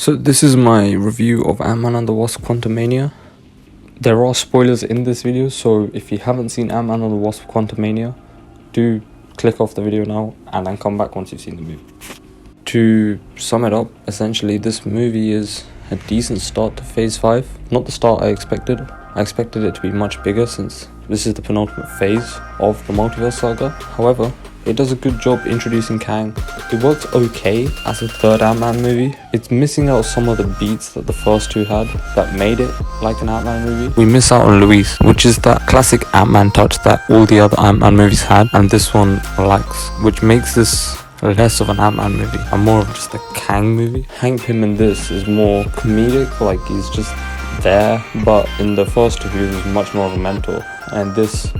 So this is my review of Antman and the Wasp Quantumania. There are spoilers in this video, so if you haven't seen Antman and the Wasp Quantumania, do click off the video now and then come back once you've seen the movie. To sum it up, essentially this movie is a decent start to phase 5. Not the start I expected. I expected it to be much bigger since this is the penultimate phase of the multiverse saga. However, it does a good job introducing Kang. It works okay as a third Ant-Man movie. It's missing out some of the beats that the first two had that made it like an Ant-Man movie. We miss out on Luis, which is that classic Ant-Man touch that all the other Ant-Man movies had, and this one lacks, which makes this less of an Ant-Man movie and more of just a Kang movie. Hank Pym in this is more comedic, like he's just there, but in the first two he was much more of a mentor, and this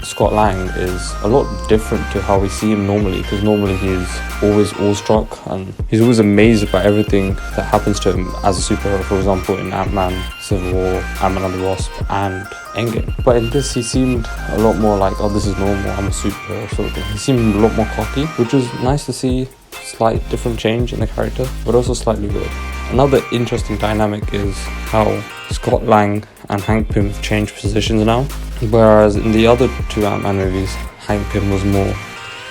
Scott Lang is a lot different to how we see him normally, because normally he is always awestruck and he's always amazed by everything that happens to him as a superhero. For example, in Ant-Man, Civil War, Antman and the Wasp, and Endgame. But in this he seemed a lot more like, oh, this is normal, I'm a superhero sort of thing. He seemed a lot more cocky, which was nice to see. Slight different change in the character, but also slightly weird. Another interesting dynamic is how Scott Lang and Hank Pym have changed positions now. Whereas in the other two Ant-Man movies, Hank Pym was more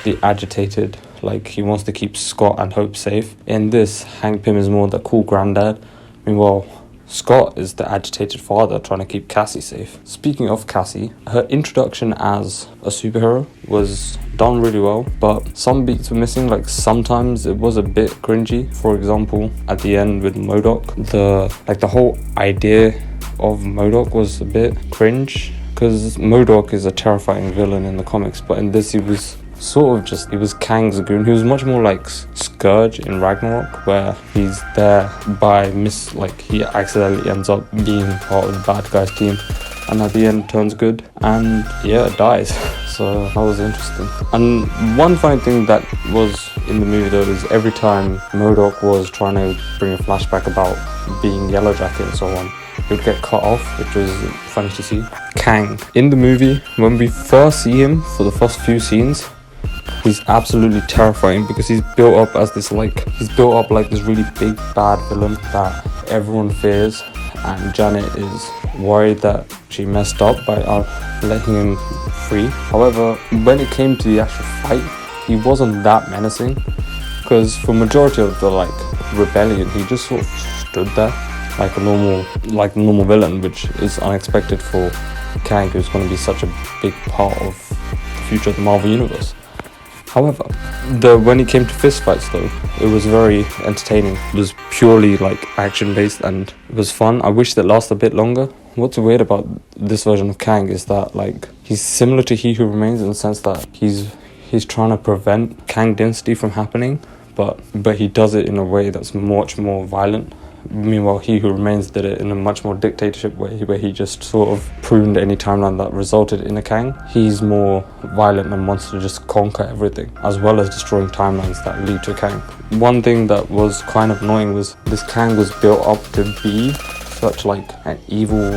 the agitated, like he wants to keep Scott and Hope safe. In this, Hank Pym is more the cool granddad. Meanwhile, Scott is the agitated father trying to keep Cassie safe. Speaking of Cassie, her introduction as a superhero was done really well, but some beats were missing. Like sometimes it was a bit cringy. For example, at the end with MODOK, the whole idea of MODOK was a bit cringe, because MODOK is a terrifying villain in the comics, but in this he was he was Kang's goon. He was much more like Scourge in Ragnarok, where he's there by he accidentally ends up being part of the bad guy's team, and at the end turns good, and yeah, dies. So that was interesting. And one funny thing that was in the movie though is every time MODOK was trying to bring a flashback about being Yellow Jacket and so on, he would get cut off, which was funny to see. Kang in the movie, when we first see him for the first few scenes, he's absolutely terrifying because he's built up this really big bad villain that everyone fears, and Janet is worried that she messed up by letting him free. However, when it came to the actual fight, he wasn't that menacing, because for majority of the rebellion, he just sort of stood there like a normal villain, which is unexpected for Kang, who's going to be such a big part of the future of the Marvel Universe. However, when it came to fistfights though, it was very entertaining. It was purely action based and it was fun. I wish that lasted a bit longer. What's weird about this version of Kang is that he's similar to He Who Remains in the sense that he's trying to prevent Kang dynasty from happening, but he does it in a way that's much more violent. Meanwhile, He Who Remains did it in a much more dictatorship way, where he just sort of pruned any timeline that resulted in a Kang. He's more violent and wants to just conquer everything, as well as destroying timelines that lead to a Kang. One thing that was kind of annoying was this Kang was built up to be such an evil,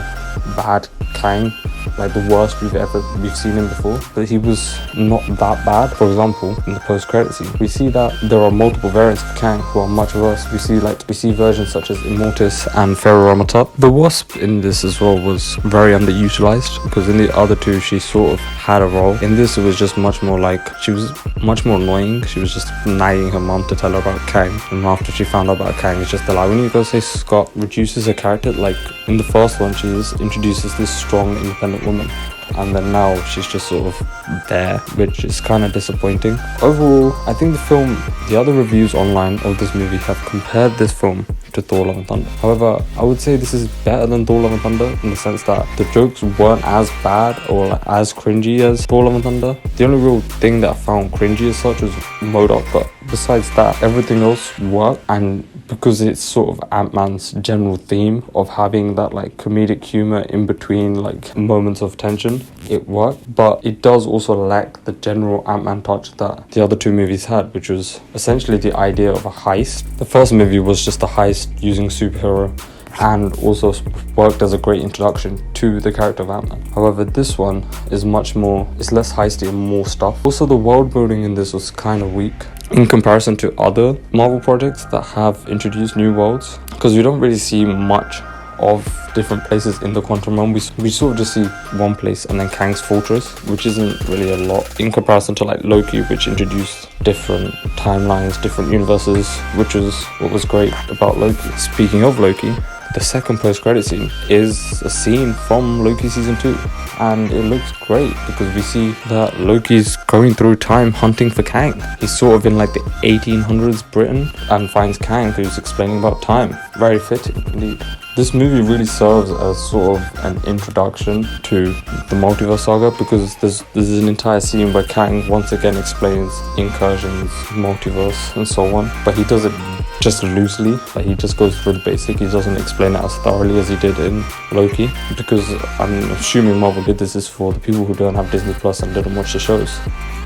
bad Kang, the worst we've seen him before, but he was not that bad. For example, in the post-credit scene, we see that there are multiple variants of Kang who are much worse. We see versions such as Immortus and Pharaoh Ramatut. The Wasp in this as well was very underutilized, because in the other two she sort of had a role. In this it was just much more she was much more annoying. She was just nagging her mom to tell her about Kang, and after she found out about Kang, it's just when you go say Scott reduces her character. In the first one, she introduces this strong, independent woman, and then now she's just sort of there, which is kind of disappointing. Overall, I think the other reviews online of this movie have compared this film to Thor: Love and Thunder. However, I would say this is better than Thor: Love and Thunder in the sense that the jokes weren't as bad or as cringy as Thor: Love and Thunder. The only real thing that I found cringy as such was MODOK, but besides that, everything else worked, and because it's sort of Ant-Man's general theme of having that comedic humor in between moments of tension, it worked. But it does also lack the general Ant-Man touch that the other two movies had, which was essentially the idea of a heist. The first movie was just a heist using superhero, and also worked as a great introduction to the character of Antman. However, this one is it's less heisty and more stuff. Also, the world building in this was kind of weak. in comparison to other Marvel projects that have introduced new worlds, because we don't really see much of different places in the quantum realm. We sort of just see one place and then Kang's fortress, which isn't really a lot in comparison to like Loki, which introduced different timelines, different universes, which was what was great about Loki. Speaking of Loki, the second post-credit scene is a scene from Loki season 2, and it looks great because we see that Loki's going through time hunting for Kang. He's sort of in like the 1800s Britain and finds Kang, who's explaining about time. Very fitting indeed. This movie really serves as sort of an introduction to the multiverse saga, because there's an entire scene where Kang once again explains incursions, multiverse and so on, but he does it just loosely. Like, he just goes through the basic. He doesn't explain it as thoroughly as he did in Loki, because I'm assuming Marvel did this is for the people who don't have Disney Plus and didn't watch the shows.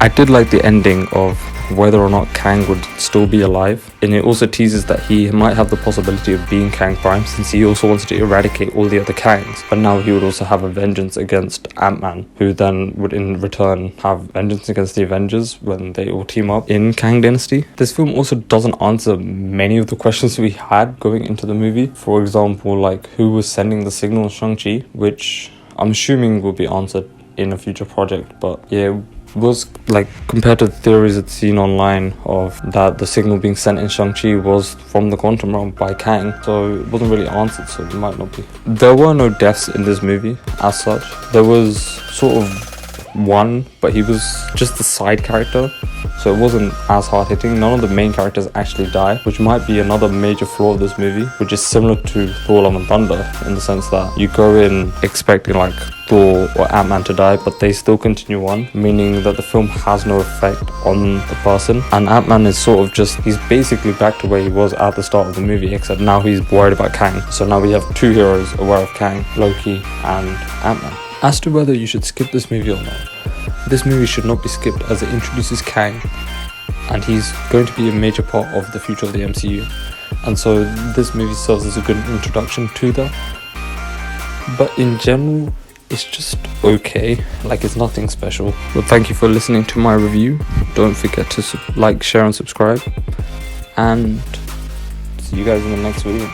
I did like the ending of whether or not Kang would still be alive, and it also teases that he might have the possibility of being Kang Prime, since he also wants to eradicate all the other Kangs, but now he would also have a vengeance against Antman, who then would in return have vengeance against the Avengers when they all team up in Kang Dynasty. This film also doesn't answer many of the questions we had going into the movie. For example, like who was sending the signal in Shang-Chi, which I'm assuming will be answered in a future project, but yeah, was like, compared to the theories I'd seen online of that the signal being sent in Shang-Chi was from the quantum realm by Kang, so it wasn't really answered, so it might not be. There were no deaths in this movie as such. There was sort of one, but he was just the side character, so it wasn't as hard-hitting. None of the main characters actually die, which might be another major flaw of this movie, which is similar to Thor: Love and Thunder, in the sense that you go in expecting like Thor or Ant-Man to die, but they still continue on, meaning that the film has no effect on the person. And Ant-Man is sort of just, he's basically back to where he was at the start of the movie, except now he's worried about Kang. So now we have two heroes aware of Kang, Loki and Ant-Man. As to whether you should skip this movie or not, this movie should not be skipped, as it introduces Kang, and he's going to be a major part of the future of the MCU, and so this movie serves as a good introduction to that. But in general, it's just okay, like it's nothing special. But thank you for listening to my review. Don't forget to like, share and subscribe, and see you guys in the next video.